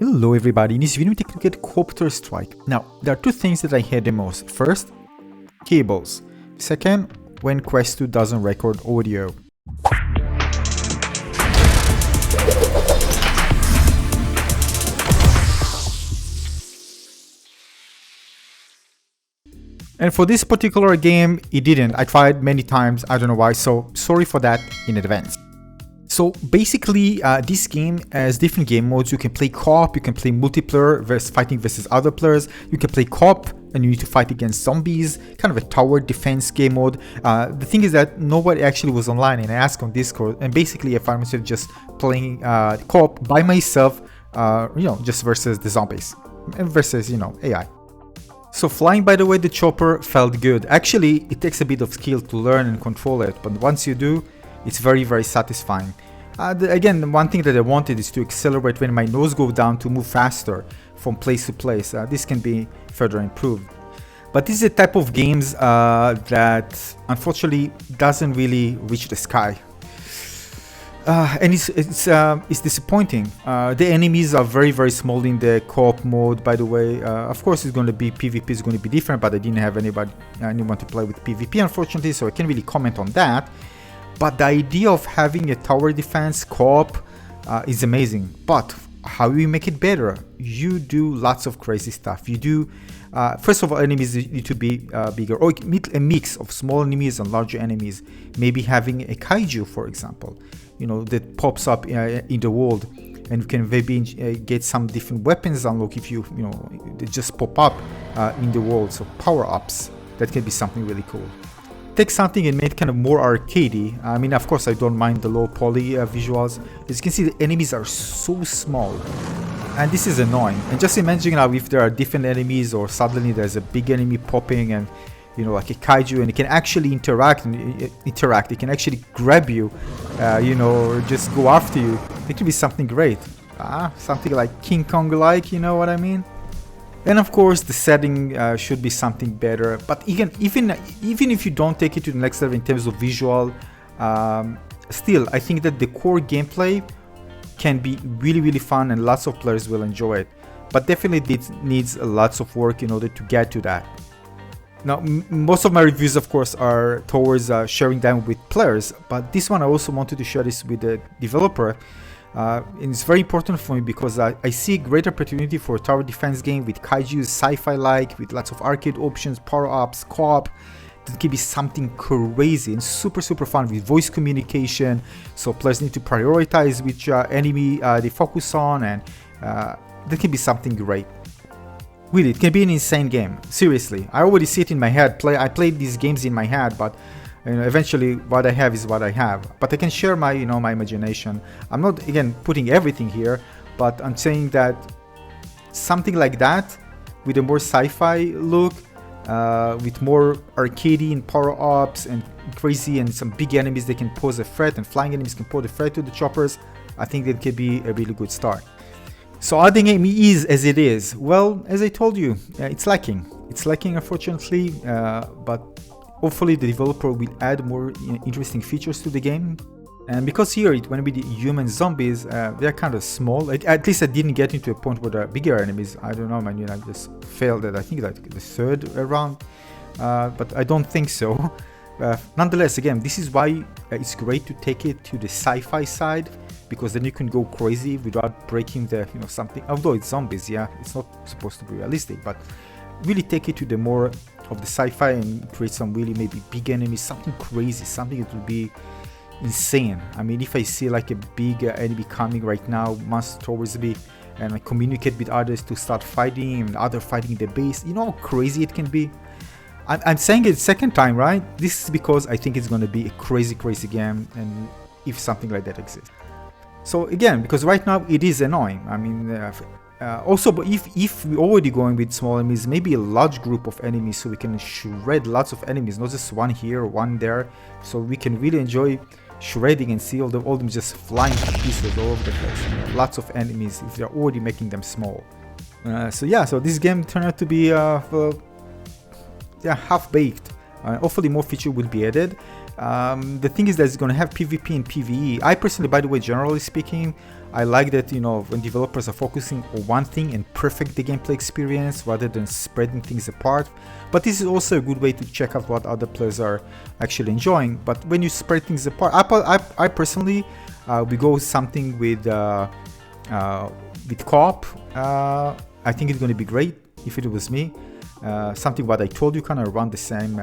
Hello everybody, in this video we take a look at Copter Strike. Now, there are two things that I hate the most. First, cables. Second, when Quest 2 doesn't record audio. And for this particular game, it didn't. I tried many times, I don't know why, so sorry for that in advance. So basically, this game has different game modes. You can play co-op, you can play multiplayer versus fighting versus other players. You can play co-op and you need to fight against zombies, kind of a tower defense game mode. The thing is that nobody actually was online, and I asked on Discord, and basically I found myself just playing co-op by myself, just versus the zombies and versus, AI. So flying, by the way, the chopper felt good. Actually, it takes a bit of skill to learn and control it, but once you do, it's very, very satisfying. Again, one thing that I wanted is to accelerate when my nose goes down to move faster from place to place. This can be further improved. But this is a type of games that unfortunately doesn't really reach the sky. And it's disappointing. The enemies are very, very small in the co-op mode, by the way. Of course, it's going to be PvP is going to be different, but I didn't have anyone to play with PvP, unfortunately, so I can't really comment on that. But the idea of having a tower defense co-op is amazing. But how you make it better? You do lots of crazy stuff. You do, first of all, enemies need to be bigger, or a mix of small enemies and larger enemies. Maybe having a kaiju, for example, that pops up in the world, and you can maybe get some different weapons unlock if they just pop up in the world. So power-ups, that can be something really cool. Take something and make it kind of more arcadey. I mean, of course, I don't mind the low poly visuals. As you can see, the enemies are so small, and this is annoying. And just imagine now if there are different enemies, or suddenly there's a big enemy popping, and like a kaiju, and it can actually interact. It can actually grab you, or just go after you. It could be something great. Something like King Kong-like, you know what I mean? And of course, the setting should be something better. But even if you don't take it to the next level in terms of visual, still, I think that the core gameplay can be really, really fun, and lots of players will enjoy it. But definitely it needs lots of work in order to get to that. Now, most of my reviews, of course, are towards sharing them with players. But this one, I also wanted to share this with the developer. And it's very important for me because I see a great opportunity for a tower defense game with kaiju, sci-fi-like, with lots of arcade options, power-ups, co-op. That can be something crazy and super, super fun with voice communication. So players need to prioritize which enemy they focus on, and that can be something great. Really, it can be an insane game. Seriously, I already see it in my head. I played these games in my head, but eventually what I have is what I have. But I can share my my imagination. I'm not, again, putting everything here, but I'm saying that something like that with a more sci-fi look, with more arcadey and power-ups and crazy, and some big enemies that can pose a threat, and flying enemies can pose a threat to the choppers, I think that could be a really good start. So how the game is as it is? Well, as I told you, it's lacking. It's lacking, unfortunately, but hopefully the developer will add more interesting features to the game. And because here it when we the human zombies, they're kind of small. At least I didn't get into a point where there are bigger enemies. I don't know, man. I just failed at, I think, like the third round. But I don't think so. Nonetheless, again, this is why it's great to take it to the sci-fi side, because then you can go crazy without breaking the something. Although it's zombies, yeah, it's not supposed to be realistic, but really take it to the more of the sci-fi and create some really maybe big enemies, something crazy, something that would be insane. I mean, if I see like a big enemy coming right now, monster towards me, and I communicate with others to start fighting, and other fighting the base, you know how crazy it can be. I'm saying it second time, right? This is because I think it's going to be a crazy, crazy game, and if something like that exists. So again, because right now it is annoying. I mean, also, but if we're already going with small enemies, maybe a large group of enemies, so we can shred lots of enemies, not just one here, one there, so we can really enjoy shredding and see all them just flying to pieces all over the place. Lots of enemies if they're already making them small. So yeah, so this game turned out to be half-baked. Hopefully more feature will be added. The thing is that it's going to have PvP and PvE. I personally, by the way, generally speaking, I like that, you know, when developers are focusing on one thing and perfect the gameplay experience rather than spreading things apart. But this is also a good way to check out what other players are actually enjoying. But when you spread things apart, I personally we go something with co-op. I think it's going to be great if it was me. Something what I told you, kind of run the same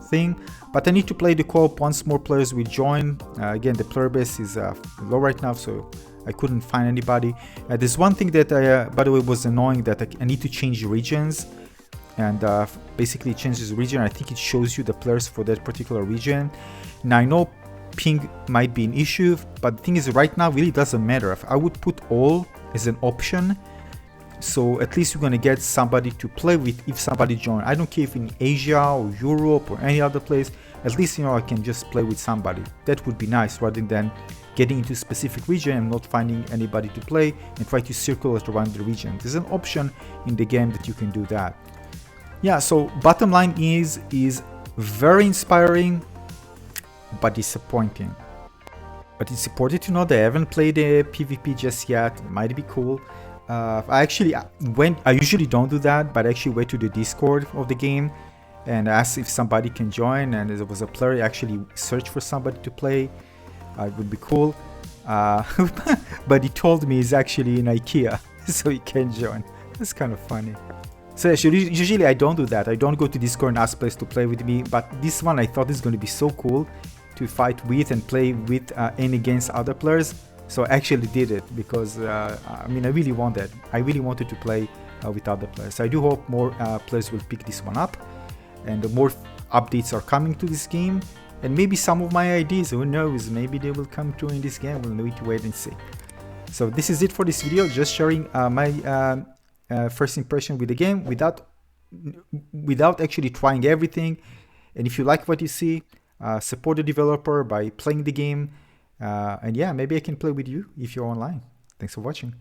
thing, but I need to play the co-op once more players will join. Again, the player base is low right now, so I couldn't find anybody. There's one thing that by the way, was annoying, that I need to change regions, and basically it changes the region. I think it shows you the players for that particular region. Now I know ping might be an issue, but the thing is, right now really doesn't matter. If I would put all as an option, so at least you're going to get somebody to play with if somebody joins. I don't care if in Asia or Europe or any other place, at least, you know, I can just play with somebody. That would be nice, rather than getting into a specific region and not finding anybody to play and try to circle it around the region. There's an option in the game that you can do that. Yeah, so bottom line is very inspiring but disappointing. But it's important to know that I haven't played a PvP just yet. It might be cool. I usually don't do that, but I actually went to the Discord of the game and asked if somebody can join, and there was a player actually searched for somebody to play. It would be cool. But he told me he's actually in IKEA, so he can't join. That's kind of funny. So usually I don't do that. I don't go to Discord and ask players to play with me, but this one I thought is going to be so cool to fight with and play with and against other players. So I actually did it because I mean, I really wanted to play with other players. So I do hope more players will pick this one up, and more updates are coming to this game, and maybe some of my ideas, who knows, maybe they will come true in this game. We'll need to wait and see. So this is it for this video, just sharing my first impression with the game without actually trying everything. And if you like what you see, support the developer by playing the game. And yeah, maybe I can play with you if you're online. Thanks for watching.